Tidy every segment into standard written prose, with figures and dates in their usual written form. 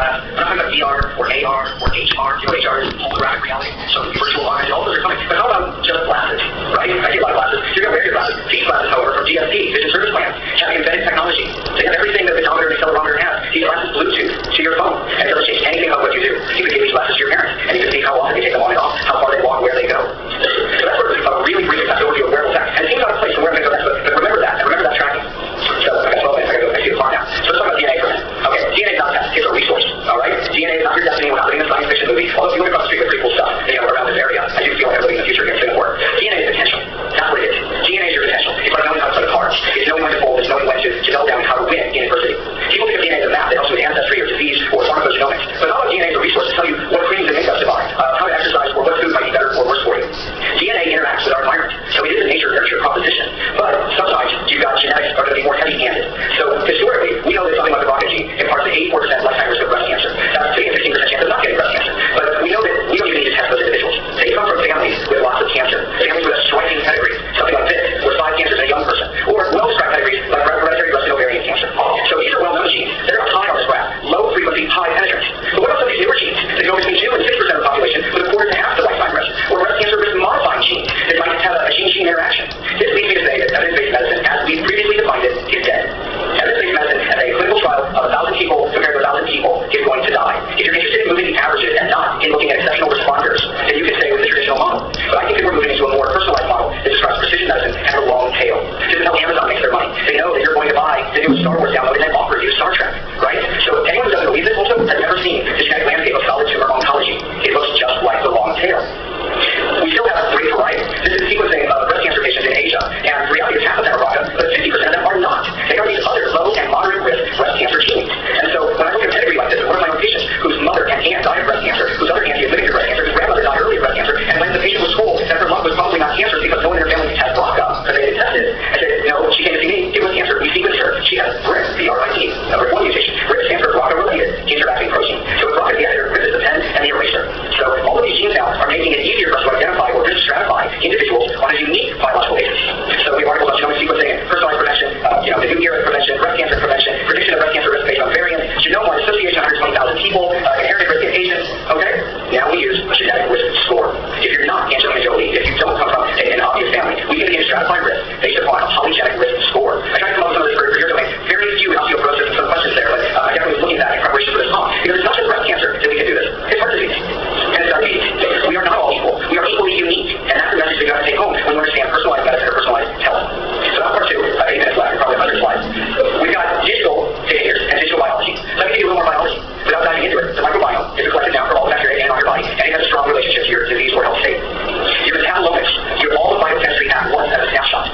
class. We're not talking about VR or AR or HR. You know, HR is holographic reality, so virtual lines, all those are coming. But how about just glasses, right? I see a lot of glasses. You're going to wear your glasses. These glasses, however, from GSP, Vision Service Plans, have embedded technology. They have everything that the odometer and accelerometer has. These glasses Bluetooth to your phone, and it doesn't change anything about what you do. You can give these glasses to your parents, and you can see how often they take them on and off, how far they walk, where they go. So that's sort of a really brief overview of wearable tech. And it seems out of place from where I'm going to go next, but remember that, and remember that tracking. So I've got 12 minutes, I see the clock now. So let's talk about DNA for a minute. Okay, DNA is not a test, it's a resource, all right? DNA is not your destiny, we're not living in a science fiction movie. Although if you look across the street with pretty cool stuff, you know, around this area, I do feel like I'm living in the future against things work. DNA is potential. That's what it is. DNA is your potential. It's like knowing how to play the cards. It's knowing when to fold, it's knowing when to know down how to win in adversity. People think of DNA as a map that helps with ancestry or disease or pharmacogenomics, but not all DNA is a resource to tell you what creams and makeups to buy, how to exercise, or what food might be better or worse for you. DNA interacts with our environment, so it is a nature-nurture proposition. But sometimes you've got genetics are going to be more heavy-handed. So historically, we know that something like the BRCA gene imparts an 84% lifetime risk of breast cancer. That's a 15% chance of not getting breast cancer. But we know that we don't even need to test those individuals. They come from families with lots of cancer, families with a striking pedigree, something like this, where 5 cancers in a young person, or well-described pedigrees like hereditary breast and ovarian cancer. So these are well-known genes. They're high on this graph, low frequency, high penetrance. But what about some of these newer genes that go between 2 and 6% of the population with a quarter to half the lifetime risk, or breast cancer risk modifying genes that might have a gene-gene interaction? This leads me to say that evidence-based medicine, as we previously defined it, is dead. Evidence-based medicine, as a clinical trial of 1,000 people compared to 1,000 people, is going to die. If you're interested in moving the averages and not in looking at exceptional responders, then you can stay with the traditional model. But I think that we're moving into a more personalized model that describes precision medicine and a long tail. This is how Amazon makes their money. They know that you're going to buy the newest Star Wars download and then offer you Star Trek, right? So anyone who doesn't believe this also has never seen the genetic landscape of solid tumor oncology. It looks just like the long tail. We still have great variety. This is sequencing of breast cancer patients in Asia, and the reality is half of them are BRCA, but 50% of them are not. They are these other low and moderate risk breast cancer genes. And so when I look at a pedigree like this, one of my own patients whose mother and aunt died of breast cancer, whose other aunt had admitted to breast cancer, whose grandmother died early of breast cancer, and when the patient was told that her lung was probably not cancer because no one in her family had BRCA, because they didn't test it, I said, no, she came to see me, it was cancer. We sequenced her. She has BRIT, B-R-I-T, a BRIT1 mutation. BRIT stands for BRCA-related interacting protein. So with BRCA, the editor, BRIT is the pen and the eraser. So all of these genes now are making it easier for us to identify or risk stratify individuals on a unique biological basis. So we have articles on genomic sequencing, personalized prevention, the new era of prevention, breast cancer prevention, prediction of breast cancer risk based on variants, genome-wide association, 120,000 people, inherited risk in Asians. Okay, now we use a genetic risk score. If you're not Angelina Jolie, if you don't come from an obvious family, we can begin to stratify risk based upon a polygenic risk score. I tried to come up with some of this for your domain. Very few in osteoporosis and some questions there, but I definitely was looking at that in preparation for this talk. Because it's not just breast cancer that we can do this. It's heart disease. And it's diabetes. We are not all equal. We are equally unique. And that's the message we got to take home when you understand personalized medicine or personalized health. So that's part 2. 8 minutes left. Probably 100 slides. We've got digital behaviors and digital biology. Let me give you a little more biology without diving into it. The microbiome is a collective noun for all the bacteria and on your body, and it has a strong relationship to your disease or health state. Your metabolomics, all the biochemistry at once as a snapshot.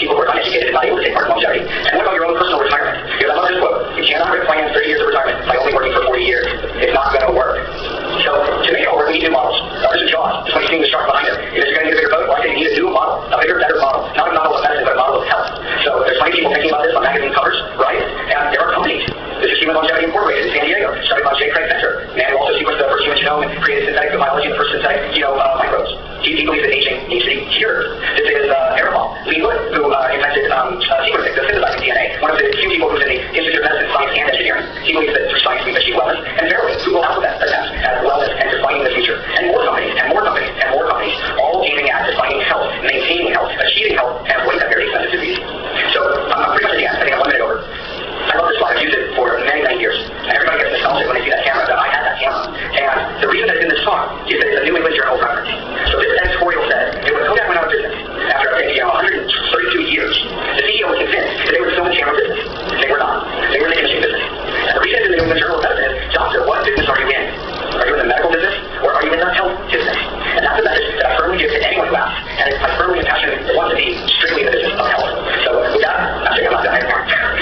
people who are uneducated and not able to take part in longevity? And what about your own personal retirement? Because I love this quote. You cannot plan 30 years of retirement by only working for 40 years. It's not going to work. So to make it work, we need new models. This is Jaws. That's why you're seeing the shark behind him. If it's going to get a bigger boat, well, I say you need a new model. A bigger, better model. Not a model of medicine, but a model of health. So there's plenty of people thinking about this on magazine covers, right? And there are companies. This is Human Longevity Incorporated in San Diego, started by J. Craig Venter, man who also sequenced the first human genome and created synthetic biology and the first synthetic, microbes. He believes that aging needs to be cured. This is Errol Lee Wood, who invented sequencing, the synthesizing DNA. One of the few people who's in the Institute of Medicine, Science, and Engineering. He believes that through science we can achieve wellness. And verily, Google Alphabet attempts at wellness and defining the future. And more companies, and more companies, and more companies, all aiming at defining health, maintaining health, achieving health, and avoiding that very expensive disease. So I'm pretty much at the end. I think I'm 1 minute over. I love this slide. I've used it for many, many years. And everybody gets nostalgic when they see that camera, that I had that camera. And the reason that it's in this talk is that it's a New England Journal reference. So this editorial said that when Kodak went out of business, after I think 132 years, the CEO was convinced that they were still in the camera business. They were not. They were in the imaging business. And the reason it's in the New England Journal of Medicine is, doctor, what business are you in? Are you in the medical business, or are you in the health business? And that's a message that I firmly give to anyone who asks. And I firmly and passionately want to be strictly in the business of health. So with that, actually I'm not done anymore.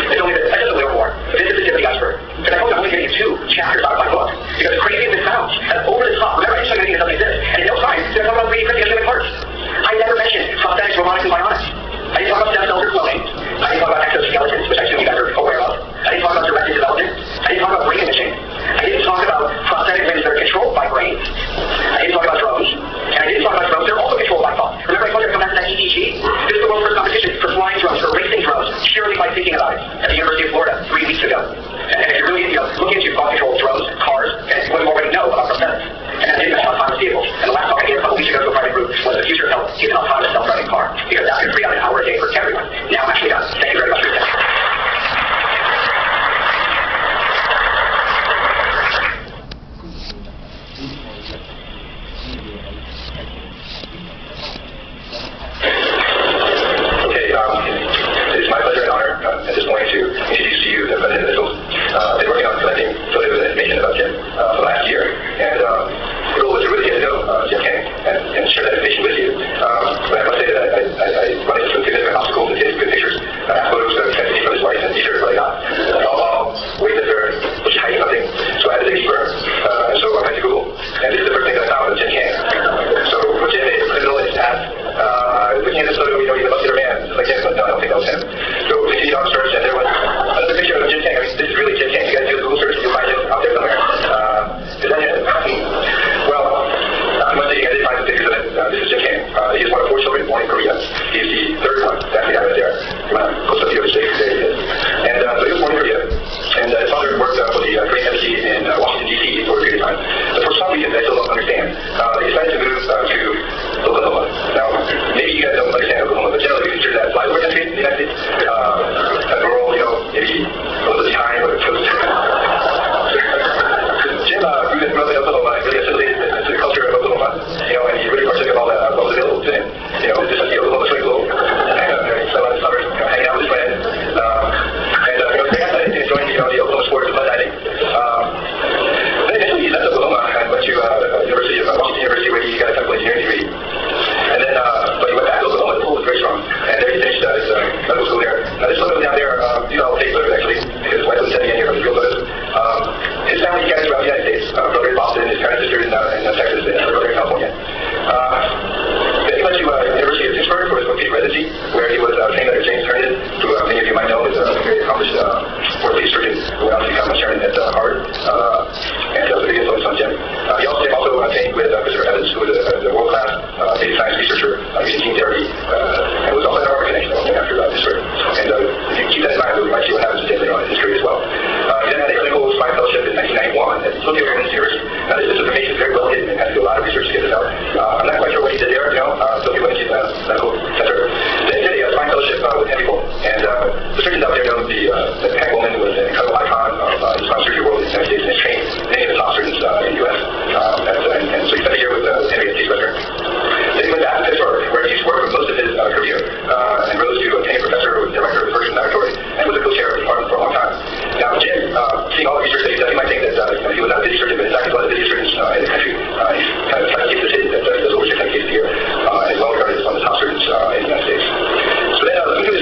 It's only that's just a little more. This is the tip of the iceberg. Because I hope I'm only giving you 2 chapters out of my book. Because crazy as it sounds, that's over the top. Remember, I just something that doesn't exist. And in no time, did I talk about 3D printing of human parts? I never mentioned prosthetics, robotics, and bionics. I didn't talk about stem cells or cloning. I didn't talk about exoskeletons, which I assume you guys are aware of. I didn't talk about directed development. I didn't talk about brain imaging. I didn't talk about prosthetic limbs that are controlled by brains. I didn't talk about drones. And I didn't talk about drones that are also controlled by thought. Remember I told you to come back to that EEG? This is the world's first competition for flying drones, for racing drones, purely by thinking about it at the University of Florida 3 weeks ago. And if you really look into thought-controlled drones, cars, and what you already know about prosthetics. And I didn't mention autonomous vehicles. And the last talk I gave a couple weeks ago to a private group was the future of health is an autonomous self-driving car. Because that could free out an hour a day for everyone. Now I'm actually done. Thank you very much for your attention. At this point to introduce to you the individuals. I've been working on collecting photos and information about Jim for the last year, and the goal was to really get to know Jim Kang and share that information with you. But I must say that I run into some significant obstacles in taking good pictures. I have photos that I can't take from his wife and t-shirts, but I got all weightlifter, which is hiding nothing. So I had to dig deeper. So I went to Google, and this is the first thing that I found was Jim Kang. So what Jim is, put it in his past. Looking at this photo, he's a muscular man, just like him, but no, I don't think that was him. So we see on search, and there was another picture of Jim Kang. I mean, this is really Jim Kang. You guys do a Google search, you'll find him out there somewhere. Is that him? Well, I must say, I did find some pictures of it. This is Jim Kang. He is one of 4 children born in Korea. He's the 3rd one. That's the guy right there. Close up the other state. There he is. And so he was born in Korea. And his father worked for the Korean embassy in Washington, D.C. for a period of time. But for some reason, I still don't understand. He decided to move to Oklahoma. Now, maybe you guys don't understand Oklahoma, but generally we consider that flyover country in the United States. Rural, maybe a little bit behind, but close to. Jim grew up in Oklahoma and really assimilated into the culture of Oklahoma, and he really partook of all that what was available to him. This is the Oklahoma swing globe. He spent a lot of summers hanging out with his friends. And enjoying the Oklahoma sports and mud diving. Then eventually he left Oklahoma and went to Washington University, where he got a chemical engineering degree. And then, but he went back to Oklahoma. The pool was very strong. And there he finished his medical school there. Now this photo down there, I'll take photos actually, because his wife was sending in here for the real photos. His family scattered throughout the United States. Brother in Boston, his parents, sisters in Texas, and brother in California. Then he went to University of Pittsburgh for his orthopedic residency, where he was trained under James Herndon, who many of you might know is a very accomplished orthopedic surgeon who went on to become a chairman at Harvard. And was a big influence on Jim. He also trained with Christopher Evans, who was a world-class basic science researcher using gene therapy, and was also at Harvard Connection after Pittsburgh. And if you keep that in mind, we might see what happens to Jim later on in his career as well. He then had a clinical spine fellowship in 1991 at Tokyo Women's University. Now this information is very well hidden and had to do a lot of research to get this out. I'm not quite sure what he did there, Tokyo Women's Medical Center. Then he did a spine fellowship with Henry Cole. And the surgeons out there know the Hank Woolman was an incredible icon of the spine surgery world in the United States, and has trained many of the top surgeons in the U.S. And so he spent a year with Henry at Case Western. Then he went back to Pittsburgh, where he worked for most of his career, and rose to a tenured professor, who was director of the Ferguson Laboratory, and was a co-chair of the department for a long time. Now, Jim, seeing all the research that he's done, you might think that he was not a busy surgeon, but in fact he's one of the busiest surgeons in the country. He's kind of trying to keep this hidden, that does over 600 cases a year, and is well regarded as one of the top surgeons in the United States. So then, looking through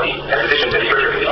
the physicians and researchers